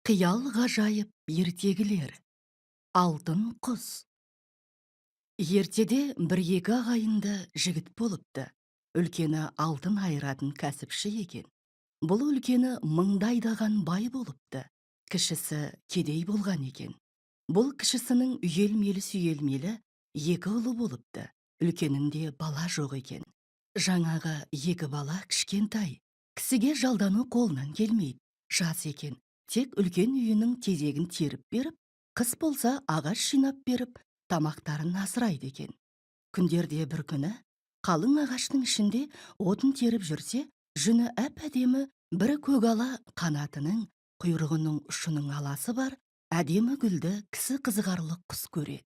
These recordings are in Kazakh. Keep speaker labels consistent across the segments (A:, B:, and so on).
A: Қиял ғажайып ертегілер. Алтын құс. Ертеде бір-екі ағайынды жігіт болыпты. Үлкені алтын айыратын кәсіпші екен. Бұл үлкені мыңдайдаған бай болыпты. Кішісі кедей болған екен. Бұл кішісінің үйелмелі-сүйелмелі екі ұлы болыпты. Үлкенінде бала жоқ екен. Жаңағы екі бала кішкентай. Кісіге жалдану қолынан келмейді. Жас екен. Тек үлкен үйінің тезегін теріп беріп, қыс болса ағаш жинап беріп, тамақтарын асырайды екен. Күндерде бір күні қалың ағаштың ішінде отын теріп жүрсе, жүні әп-әдемі бір көгала қанатының құйрығының ұшының аласы бар әдемі гүлді кісі қызығарлық құс көреді.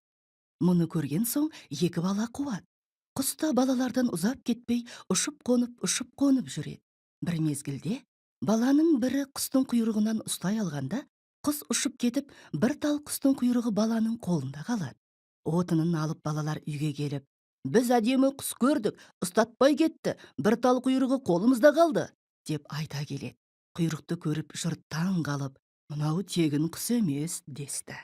A: Мұны көрген соң екі бала қуады. Құс та балалардан ұзап кетпей ұшып-қонып жүреді. Бір мезгілде баланың бірі құстың құйрығынан ұстай алғанда, құс ұшып кетіп, бір тал құстың құйрығы баланың қолында қалады. Отынын алып балалар үйге келіп, біз әдемі құс көрдік, ұстатпай кетті, бір тал құйрығы қолымызда қалды, деп айта келеді. Құйрықты көріп жұрт таң қалып, мынау тегін құс емес, десті.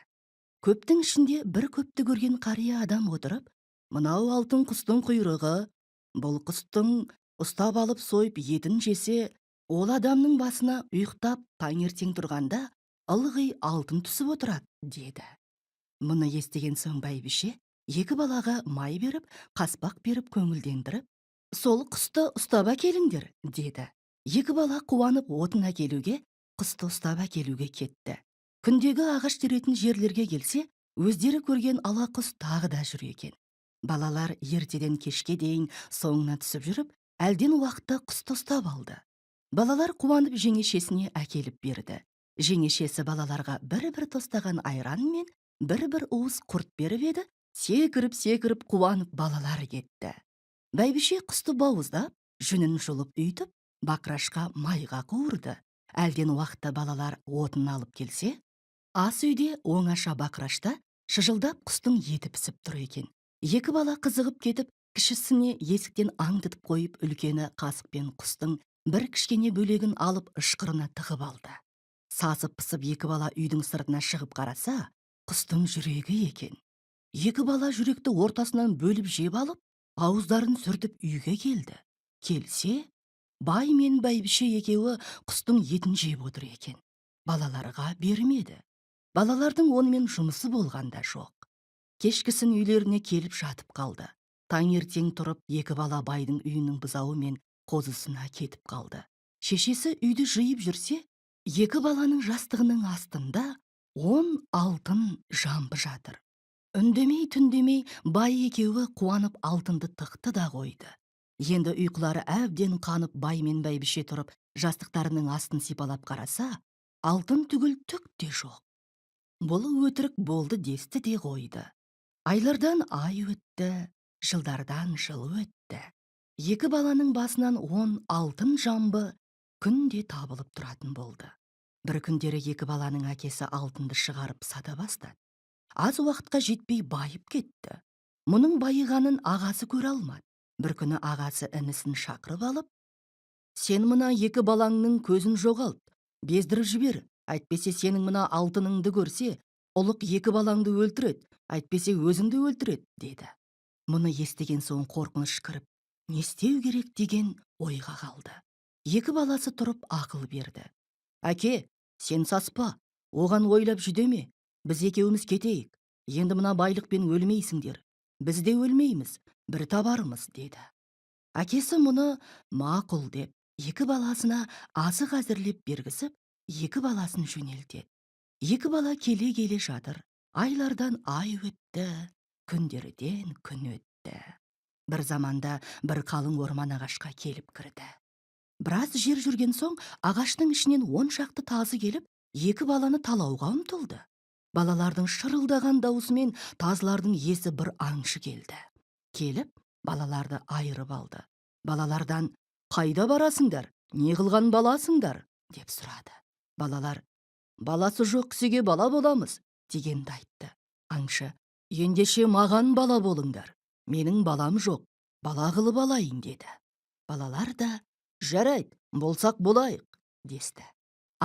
A: Көптің ішінде бір көпті көрген қария адам отырып, мынау алтын құстың құйрығы, бұл құстың ұстап алып сойып етін жесе, ол адамның басына ұйықтап таңертең тұрғанда ылғи алтын түсіп отырады, деді. Мұны естіген соң бәйбіше екі балаға май беріп, қаспақ беріп көңілдендіріп, сол құсты ұстап әкеліңдер, деді. Екі бала қуанып отын әкелуге, құсты ұстап әкелуге кетті. Күндегі ағаш теретін жерлерге келсе, өздері көрген ала құс тағы да жүр екен. Балалар ертеден кешке дейін соңына түсіп жүріп, әлден уақытта құсты ұстап алды. Балалар қуанып жеңешесіне әкеліп берді. Жеңешесі балаларға бір-бір тостаған айран мен бір-бір уыс құрт беріп еді, секіріп-секіріп қуанып балалар кетті. Бәйбіше құсты бауыздап, жүнін жұлып үйтіп, бақырашқа майға қуырды. Әлден уақытта балалар отын алып келсе, ас үйде оңаша бақырашта шыжылдап құстың еті пісіп тұр екен. Екі бала қызығып кетіп, кішісіне есіктен аңдытып қойып, үлкені қасықпен құстың бір кішкене бөлегін алып ышқырына тығып алды. Сасып пысып екі бала үйдің сыртына шығып қараса, құстың жүрегі екен. Екі бала жүректі ортасынан бөліп жеп алып, ауыздарын сүртіп үйге келді. Келсе, бай мен бәйбіше екеуі құстың етін жеп отыр екен. Балаларға бермеді. Балалардың онымен жұмысы болғанда жоқ. Кешкісін үйлеріне келіп жатып қалды. Таңертең тұрып, екі бала байдың үйінің бұзауы мен қозысына кетіп қалды. Шешесі үйді жиып жүрсе, екі баланың жастығының астында 10 алтын жамбы жатыр. Үндемей түндемей бай екеуі қуанып алтынды тықты да қойды. Енді ұйқылары әбден қанып, бай мен бәйбіше тұрып, жастықтарының астын сипалап қараса, алтын түгіл түк те жоқ. Бұл өтірік болды десті де қойды. Айлардан ай өтті, жылдардан жыл өтті. Екі баланың басынан 10 алтын жамбы күнде табылып тұратын болды. Бір күндері екі баланың әкесі алтынды шығарып сата бастады. Аз уақытқа жетпей байып кетті. Мұның байығанын ағасы көре алмады. Бір күні ағасы інісін шақырып алып, сен мына екі балаңның көзін жоғалт, бездіріп жібер, әйтпесе сенің мына алтыныңды көрсе, ұлық екі балаңды өлтіреді, әйтпесе өзіңді өлтіреді, деді. Мұны естіген соң қорқыныш кіріп, не істеу керек деген ойға қалды. Екі баласы тұрып ақыл берді. Әке, сен саспа, оған ойлап жүдеме, біз екеуміз кетейік. Енді мына байлықпен өлмейсіңдер. Біз де өлмейміз, бір табармыз, деді. Әкесі мұны мақұл деп, екі баласына азық әзірлеп бергізіп, екі баласын жөнелтеді. Екі бала келе-келе жатыр. Айлардан ай өтті, күндерден күн өтті. Бір заманда бір қалың орман ағашқа келіп кірді. Біраз жер жүрген соң, ағаштың ішінен 10 шақты тазы келіп, екі баланы талауға ұмтылды. Балалардың шырылдаған даусымен тазылардың есі бір аңшы келді. Келіп, балаларды айырып алды. Балалардан, қайда барасыңдар, не қылған баласыңдар, деп сұрады. Балалар, баласы жоқ кісіге бала боламыз, дегенді айтты. Аңшы, ендеше маған бала болыңдар, менің балам жоқ, бала қылып алайын, деді. Балалар да, жарайды, болсақ болайық, десті.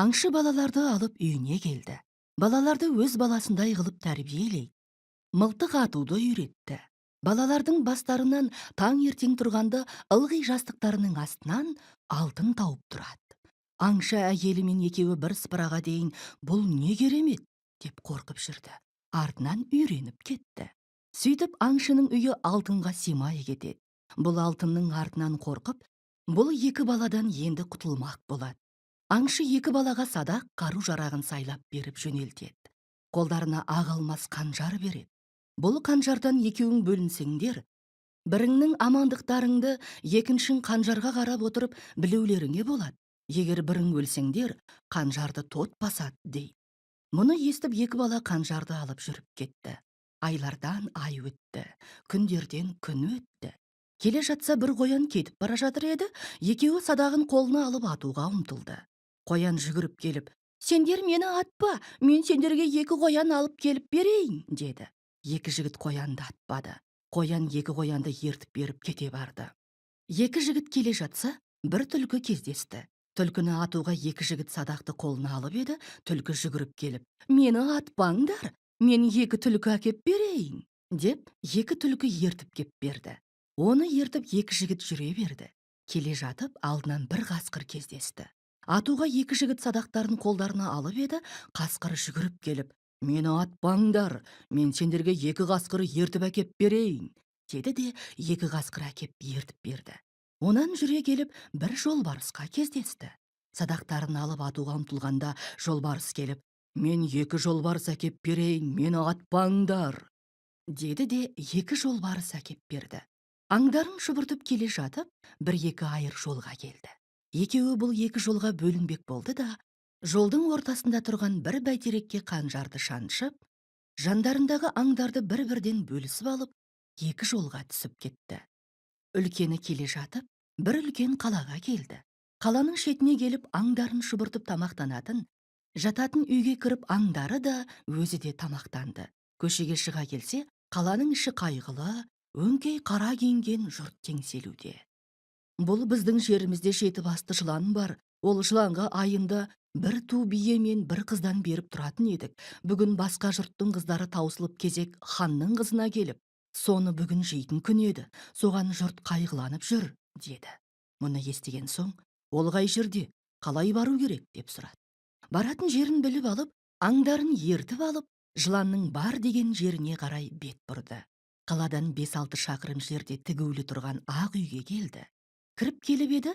A: Аңшы балаларды алып үйіне келді. Балаларды өз баласындай қылып тәрбиелейді. Мылтық атуды үйретті. Балалардың бастарынан таң ертең тұрғанды ылғи жастықтарының астынан алтын тауып тұрады. Аңшы әйелі мен екеуі бір сыпыраға дейін бұл не керемет деп қорқып жүрді. Артынан үйреніп кетті. Сөйтіп аңшының үйі алтынға симай кетеді. Бұл алтынның артынан қорқып, бұл екі баладан енді құтылмақ болады. Аңшы екі балаға садақ қару-жарағын сайлап беріп жөнелтеді. Қолдарына ақ алмас қанжар береді. Бұл қанжардан екеуің бөлінсеңдер, біріңнің амандықтарыңды екіншің қанжарға қарап отырып білеулеріңе болады. Егер бірің өлсеңдер, қанжарды тот басады дейді. Мұны естіп екі бала қанжарды алып жүріп кетті. Айлардан ай өтті, күндерден күн өтті. Келе жатса бір қоян кетіп бара жатыр еді, екеуі садағын қолына алып атуға ұмтылды. Қоян жүгіріп келіп, сендер мені атпа, мен сендерге екі қоян алып келіп берейін, деді. Екі жігіт қоянды атпады. Қоян екі қоянды ертіп беріп кете барды. Екі жігіт келе жатса, бір түлкі кездесті. Түлкіні атуға екі жігіт садақты қолына алып еді, түлкі жүгіріп келіп, мені атпаңдар, мен екі түлкі әкеп берейін, деп екі түлкі ертіп кеп берді. Оны ертіп екі жігіт жүре берді. Келе жатып, алдынан бір қасқыр кездесті. Атуға екі жігіт садақтарын қолдарына алып еді, қасқыр жүгіріп келіп, мені атпаңдар, мен сендерге екі қасқыр ертіп әкеп берейін, деді де екі қасқыр әкеп ертіп берді. Онан жүре келіп, бір жолбарысқа кездесті. Садақтарын алып атуға ұмтылғанда, жолбарыс келіп, мен екі жолбарыс әкеп берейін, мені атпаңдар, деді де екі жолбарыс әкеп берді. Аңдарын шұбыртып келе жатып, бір екі айыр жолға келді. Екеуі бұл екі жолға бөлінбек болды да, жолдың ортасында тұрған бір бәйтерекке қанжарды шаншып, жандарындағы аңдарды бір-бірден бөлісіп алып, екі жолға түсіп кетті. Үлкені келе жатып, бір үлкен қалаға келді. Қаланың шетіне келіп, аңдарын шұбыртып тамақтанатын, жататын үйге кіріп аңдары да, өзі де тамақтанды. Көшеге шыға келсе, қаланың іші қайғылы, өңкей қара киінген жұрт теңселуде. Бұл біздің жерімізде жеті басты жылан бар. Ол жыланға айында бір ту бие мен бір қыздан беріп тұратын едік. Бүгін басқа жұрттың қыздары таусылып кезек ханның қызына келіп, соны бүгін жейтін күн еді. Соған жұрт қайғыланып жүр, деді. Мұны естіген соң, ол қай жерде, қалай бару керек деп сұрады. Баратын жерін біліп алып, аңдарын ертіп алып, жыланның бар деген жеріне қарай бет бұрды. Қаладан 5-6 шақырым жерде тігулі тұрған ақ үйге келді. Кіріп келіп еді,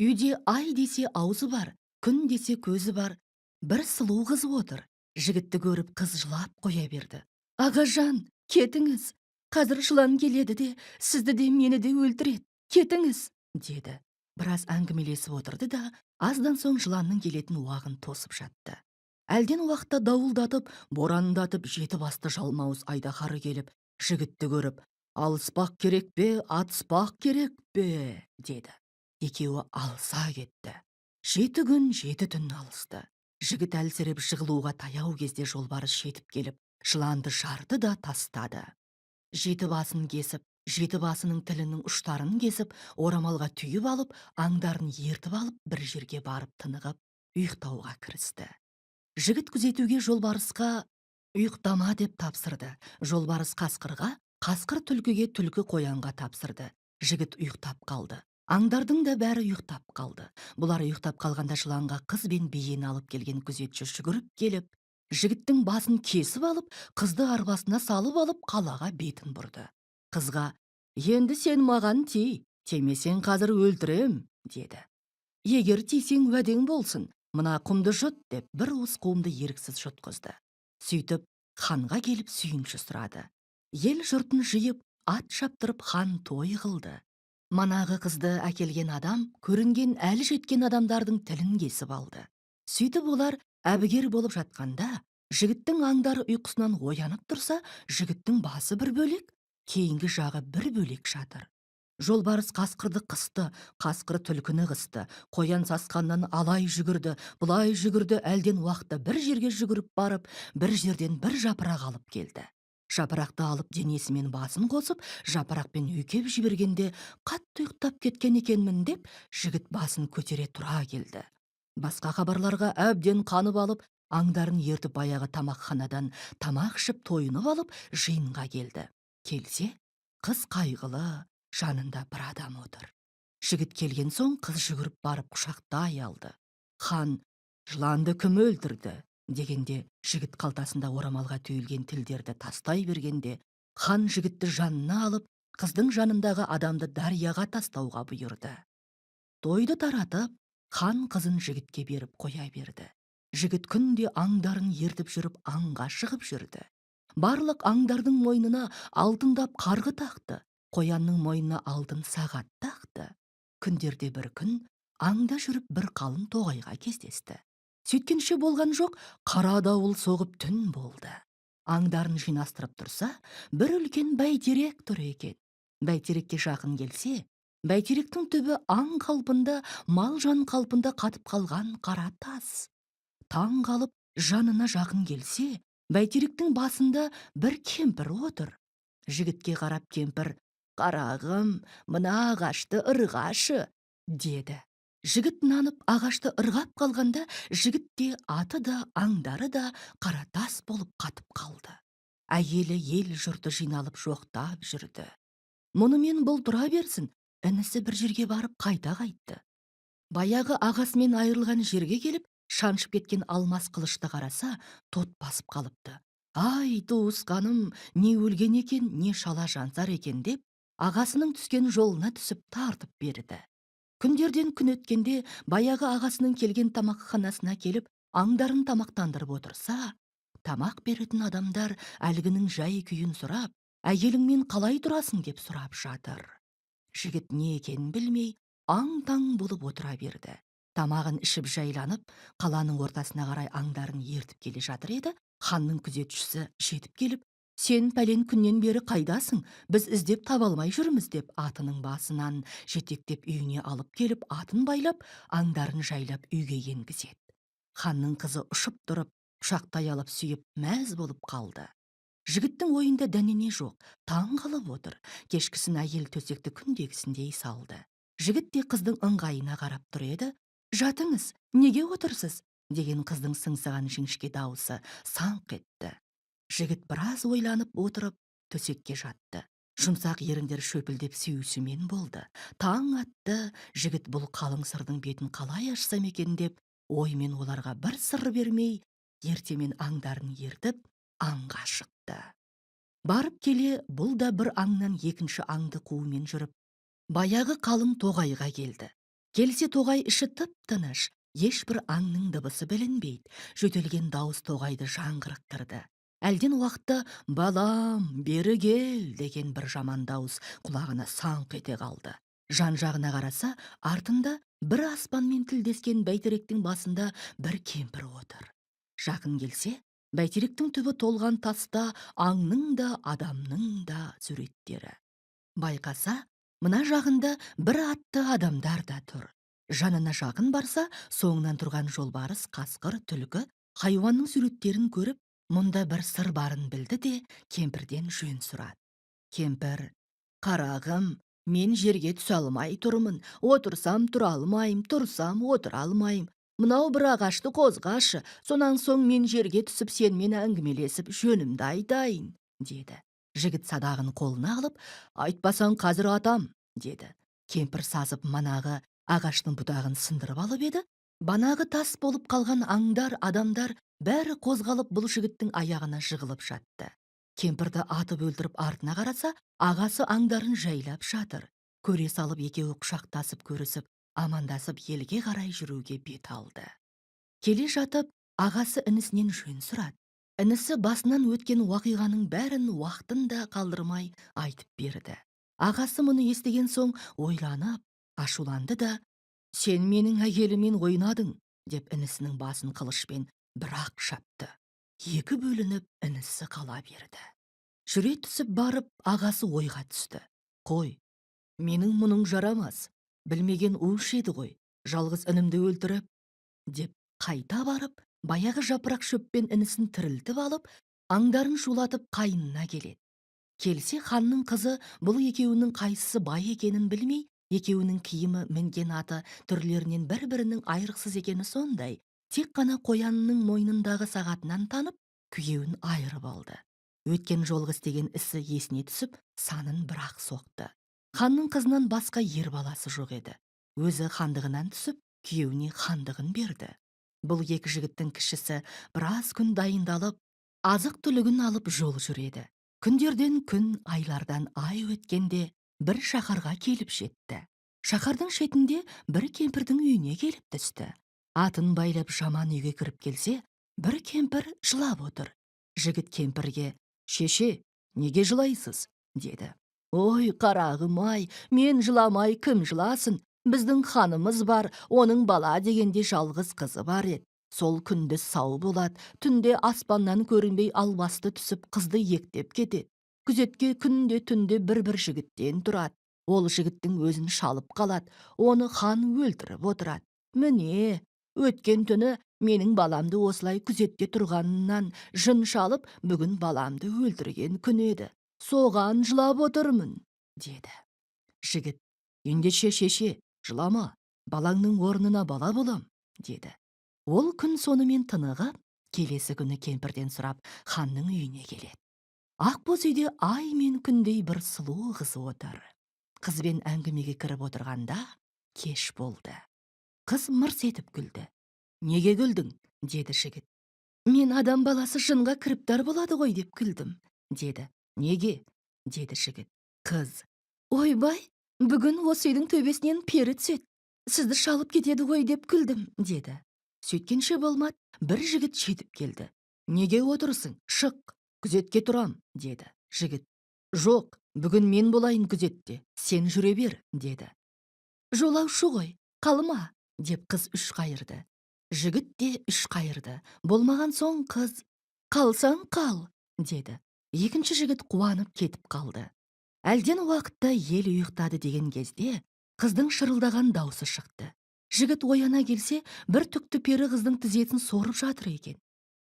A: үйде ай десе аузы бар, күн десе көзі бар, бір сұлу қыз отыр. Жігітті көріп қыз жылап қоя берді. Ағажан, кетіңіз, қазір жылан келеді де, сізді де мені де өлтіреді, кетіңіз, деді. Біраз әңгімелесіп отырды да, аздан соң жыланның келетін уағын тосып жатты. Әлден уақытта дауылдатып, борандатып, жеті басты жалмауыз айдаһары келіп, жігітті көріп, алыспақ керек пе, атыспақ керек пе, деді. Екеуі алыса кетті. 7 күн 7 түн алысты. Жігіт әлсіреп жығылуға таяу кезде жолбарыс жетіп келіп, жыланды жарды да тастады. Жеті басын кесіп, жеті басының тілінің ұштарын кесіп, орамалға түйіп алып, аңдарын ертіп алып, бір жерге барып тынығып, ұйықтауға кірісті. Жігіт күзетуге жолбарысқа ұйықтама деп тапсырды. Жолбарыс қасқырға, қасқыр түлкіге, түлкі қоянға тапсырды. Жігіт ұйықтап қалды. Аңдардың да бәрі ұйықтап қалды. Бұлар ұйықтап қалғанда жыланға қыз бен биені алып келген күзетші жүгіріп келіп, жігіттің басын кесіп алып, қызды арбасына салып алып, қалаға бетін бұрды. Қызға, енді сен маған тей, темесең қазір өлтірем, деді. Егер тисең уәдең болсын, мына құмды жұт, деп бір уыс құмды еріксіз жұтқызды. Сөйтіп, ханға келіп сүйінші сұрады. Ел жұртын жиып, ат шаптырып хан той қылды. Манағы қызды әкелген адам, көрінген әлі жеткен адамдардың тілін кесіп алды. Сөйтіп олар әбігер болып жатқанда, жігіттің аңдары ұйқысынан оянып тұрса, жігіттің басы бір бөлек, кейінгі жағы бір бөлек жатыр. Жолбарыс қасқырды қысты, қасқыр түлкіні қысты, қоян сасқаннан алай жүгірді, бұлай жүгірді, әлден уақытта бір жерге жүгіріп барып, бір жерден бір жапырақ алып келді. Жапырақты алып денесімен басын қосып, жапырақпен үйкеп жібергенде, қатты ұйықтап кеткен екенмін деп, жігіт басын көтере тұра келді. Басқа хабарларға әбден қанып алып, аңдарын ертіп баяғы тамақханадан тамақ ішіп тойынып алып, жиынға келді. Келсе, қыз қайғылы, жанында бір адам отыр. Жігіт келген соң қыз жүгіріп барып құшақтай алды. Хан, жыланды кім өлтірді? Дегенде, жігіт қалтасында орамалға түйілген тілдерді тастай бергенде, хан жігітті жанына алып, қыздың жанындағы адамды дарияға тастауға бұйырды. Тойды таратып, хан қызын жігітке беріп қоя берді. Жігіт күнде аңдарын ертіп жүріп аңға шығып жүрді. Барлық аңдардың мойнына алтындап қарғы тақты, қоянның мойнына алтын сағат тақты. Күндерде бір күн аңда жүріп бір қалың тоғайға кездесті. Сөйткенше болған жоқ, қара дауыл соғып түн болды. Аңдарын жинастырып тұрса, бір үлкен бәйтерек тұр екен. Бәйтерекке жақын келсе, бәйтеректің түбі аң қалпында, мал жан қалпында қатып қалған қара тас. Таң қалып, жанына жақын келсе, бәйтеректің басында бір кемпір отыр. Жігітке қарап кемпір, «Қарағым, мына ағашты ырғашы», деді. Жігіт нанып ағашты ырғап қалғанда, жігітте аты да, аңдары да қара тас болып қатып қалды. Әйелі ел жұрты жиналып жоқтап жүрді. Мұнымен бұл тұра берсін, інісі бір жерге барып қайта қайтты. Баяғы ағасымен айырылған жерге келіп, шаншып кеткен алмас қылышты қараса, тот басып қалыпты. Ай, туысқаным, не өлген екен, не шала жансар екен деп, ағасының түскен жолына түсіп тартып берді. Күндерден күн өткенде, баяғы ағасының келген тамақханасына келіп, аңдарын тамақтандырып отырса, тамақ беретін адамдар әлгінің жай күйін сұрап, әйеліңмен қалай тұрасың деп сұрап жатыр. Жігіт не екенін білмей, аң-таң болып отыра берді. Тамағын ішіп жайланып, қаланың ортасына қарай аңдарын ертіп келе жатыр еді, ханның күзетшісі жетіп келіп, «Сен пәлен күннен бері қайдасың? Біз іздеп таба алмай жүрміз», деп атының басынан жетектеп үйіне алып келіп, атын байлап, аңдарын жайлап үйге енгізеді. Ханның қызы ұшып тұрып, құшақтай алып сүйіп, мәз болып қалды. Жігіттің ойында дәнене жоқ, таң қалып отыр. Кешкісін әйел төсекті күндегісіндей салды. Жігіт те қыздың ыңғайына қарап тұр еді. «Жатыңыз, неге отырсыз?» деген қыздың сыңсыған жіңішке дауысы саңқ етті. Жігіт біраз ойланып отырып, төсекке жатты. Жұмсақ еріндер шөпілдеп сүйісумен болды. Таң атты, жігіт бұл қалың сырдың бетін қалай ашсам екен деп, оймен оларға бір сыр бермей, ертемен аңдарын ертіп, аңға шықты. Барып келе, бұл да бір аңнан екінші аңды қуумен жүріп, баяғы қалың тоғайға келді. Келсе тоғай іші тып-тыныш, ешбір аңның дыбысы білінбейді. Жөтелген дауыс тоғайды жаңғырықтырды. Әлден уақытта «Балам, бері кел» деген бір жаман дауыс құлағына саңқ ете қалды. Жан-жағына қараса, артында бір аспанмен тілдескен бәйтеректің басында бір кемпір отыр. Жақын келсе, бәйтеректің түбі толған таста аңның да, адамның да суреттері. Байқаса, мына жағында бір атты адамдар да тұр. Жанына жақын барса, соңынан тұрған жолбарыс, қасқыр, түлкі, хайуанның суреттерін көріп, мұнда бір сыр барын білді де, кемпірден жөн сұрады. Кемпір, «Қарағым, мен жерге түсе алмай тұрмын. Отырсам тұра алмайым, тұрсам отыра алмайым. Мынау бір ағашты қозғашы, сонан соң мен жерге түсіп сенімен әңгімелесіп жөнімді айтайын», деді. Жігіт садағын қолына алып, «Айтпасаң қазір атам», деді. Кемпір сазып манағы ағаштың бұтағын сындырып алып еді. Банағы тас болып қалған аңдар, адамдар бәрі қозғалып бұл жігіттің аяғына жығылып жатты. Кемпірді атып өлтіріп артына қараса, ағасы аңдарын жайлап жатыр. Көре салып екеуі құшақтасып көрісіп, амандасып елге қарай жүруге бет алды. Келе жатып, ағасы інісінен жөн сұрады. Інісі басынан өткен уақиғаның бәрін уақытын да қалдырмай айтып берді. Ағасы мұны естіген соң ойланып, ашуланды да, «Сен менің әйелімен ойнадың», деп інісінің басын қылышпен бір-ақ шапты. Екі бөлініп, інісі қала берді. Жүре түсіп барып, ағасы ойға түсті. «Қой, менің мұның жарамас. Білмеген уыш еді ғой, жалғыз інімді өлтіріп», деп қайта барып, баяғы жапырақ шөппен інісін тірілтіп алып, аңдарын шулатып қайынына келеді. Келсе, ханның қызы бұл екеуінің қайсысы бай екенін білмей, Екеуінің киімі, мінген аты түрлерінен бір-бірінің айрықсыз екені сондай, тек қана қоянының мойнындағы сағатынан танып, күйеуін айырып алды. Өткен жолғы істеген ісі есіне түсіп, санын бір-ақ соқты. Ханның қызынан басқа ер баласы жоқ еді. Өзі хандығынан түсіп, күйеуіне хандығын берді. Бұл екі жігіттің кішісі біраз күн дайындалып, азық-түлігін алып жол жүреді. Күндерден күн, айлардан ай өткенде бір шаһарға келіп жетті. Шаһардың шетінде бір кемпірдің үйіне келіп түсті. Атын байлап жаман үйге кіріп келсе, бір кемпір жылап отыр. Жігіт кемпірге: «Шеше, неге жылайсыз?» деді. «Ой, қарағым-ай, мен жыламай кім жыласын? Біздің ханымыз бар, оның бала дегенде жалғыз қызы бар еді. Сол күндіз сау болады, түнде аспаннан көрінбей албасты түсіп қызды ектеп кетеді. Күзетке күнде түнде бір-бір жігіттен тұрады. Ол жігіттің өзін шалып қалады, оны хан өлтіріп отырады. Міне, өткен түні менің баламды осылай күзетте тұрғанынан жын шалып, бүгін баламды өлтірген күн еді. Соған жылап отырмын», деді. Жігіт: «Ендеше шеше, жылама, балаңның орнына бала болам», деді. Ол күн сонымен тынығып, келесі күні кемпірден сұрап, ханның үйіне келеді. Ақбоз үйде ай мен күндей бір сұлу қыз отыр. Қызбен әңгімеге кіріп отырғанда кеш болды. Қыз мырс етіп күлді. «Неге күлдің?» деді жігіт. «Мен адам баласы жынға кіріптар болады ғой деп күлдім», деді. «Неге?» деді жігіт. Қыз: «Ойбай, бүгін осы үйдің төбесінен пері түседі. Сізді шалып кетеді ғой деп күлдім», деді. Сөйткенше болмады, бір жігіт жетіп келді. «Неге отырсың? Шық, күзетке тұрам», деді. Жігіт: «Жоқ, бүгін мен болайын күзетте, сен жүре бер», деді. «Жолаушы ғой, қалма», деп қыз үш қайырды. Жігіт те үш қайырды. Болмаған соң қыз: «Қалсаң қал», деді. Екінші жігіт қуанып кетіп қалды. Әлден уақытта ел ұйықтады деген кезде қыздың шырылдаған даусы шықты. Жігіт ояна келсе, бір түкті пері қыздың тізесін сорып жатыр екен.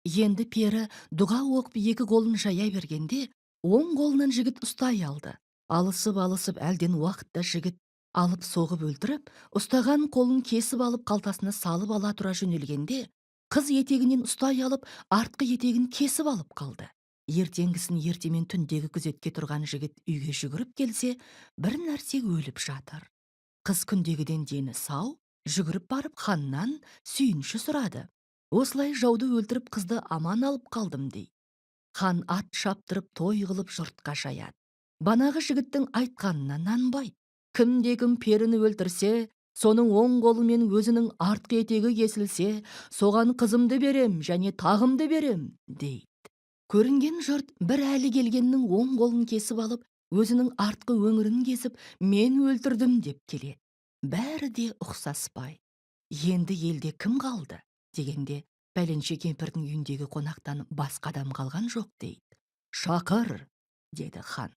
A: Енді пері дұға оқып екі қолын жая бергенде, оң қолынан жігіт ұстай алды. Алысып әлден уақытта жігіт алып соғып өлтіріп, ұстаған қолын кесіп алып қалтасына салып ала тұра жөнелгенде, қыз етегінен ұстай алып, артқы етегін кесіп алып қалды. Ертеңгісін ертемен түндегі күзетке тұрған жігіт үйге жүгіріп келсе, бір нәрсе өліп жатыр. Қыз күндегіден дені сау, жүгіріп барып ханнан сүйінші сұрады. «Осылай жауды өлтіріп қызды аман алып қалдым» дей. Хан ат шаптырып той қылып жұртқа жаяды. Банағы жігіттің айтқанына нанбайды. Кімде-кім періні өлтірсе, соның оң қолы мен өзінің артқы етегі кесілсе, соған қызымды берем және тағымды берем, дейді. Көрінген жұрт бір әлі келгеннің оң қолын кесіп алып, өзінің артқы өңірін кесіп, «Мен өлтірдім» деп келеді. Бәрі де ұқсаспай. Енді елде кім қалды дегенде, пәленше кемпірдің үйіндегі қонақтан басқа адам қалған жоқ дейді. «Шақыр», деді хан.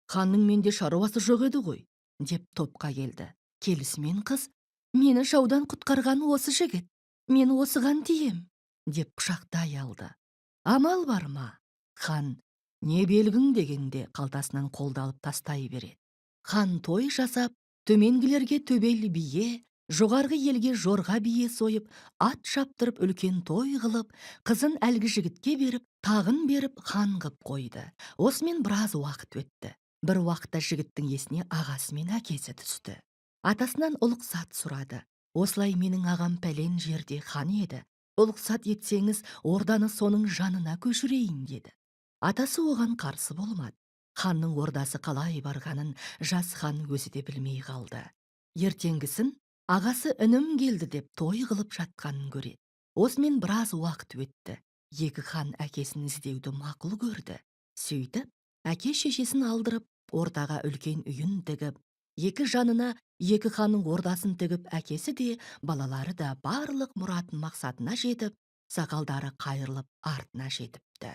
A: «Ханның менде шаруасы жоқ еді ғой», деп топқа келді. Келісімен қыз: «Мені жаудан құтқарған осы жігіт, мен осыған тием», деп құшақтай алды. «Амал бар ма?» Хан: «Не белгің?» дегенде қалтасынан қолды алып тастай береді. Хан той жасап, төменгілерге төбел бие, жоғарғы елге жорға бие сойып, ат шаптырып үлкен той қылып, қызын әлгі жігітке беріп, тағын беріп хан қып қойды. Осымен біраз уақыт өтті. Бір уақытта жігіттің есіне ағасы мен әкесі түсті. Атасынан ұлықсат сұрады. «Осылай менің ағам пәлен жерде хан еді. Ұлықсат етсеңіз, орданы соның жанына көшірейін» деді. Атасы оған қарсы болмады. Ханның ордасы қалай барғанын жас хан өзі де білмей қалды. Ертеңгісін ағасы інім келді деп той қылып жатқанын көреді. Осымен біраз уақыт өтті. Екі хан әкесін іздеуді мақұл көрді. Сөйтіп, әке шешесін алдырып, ортаға үлкен үйін тігіп, екі жанына екі ханның ордасын тігіп, әкесі де, балалары да барлық мұратын мақсатына жетіп, сақалдары қайырылып артына жетіпті.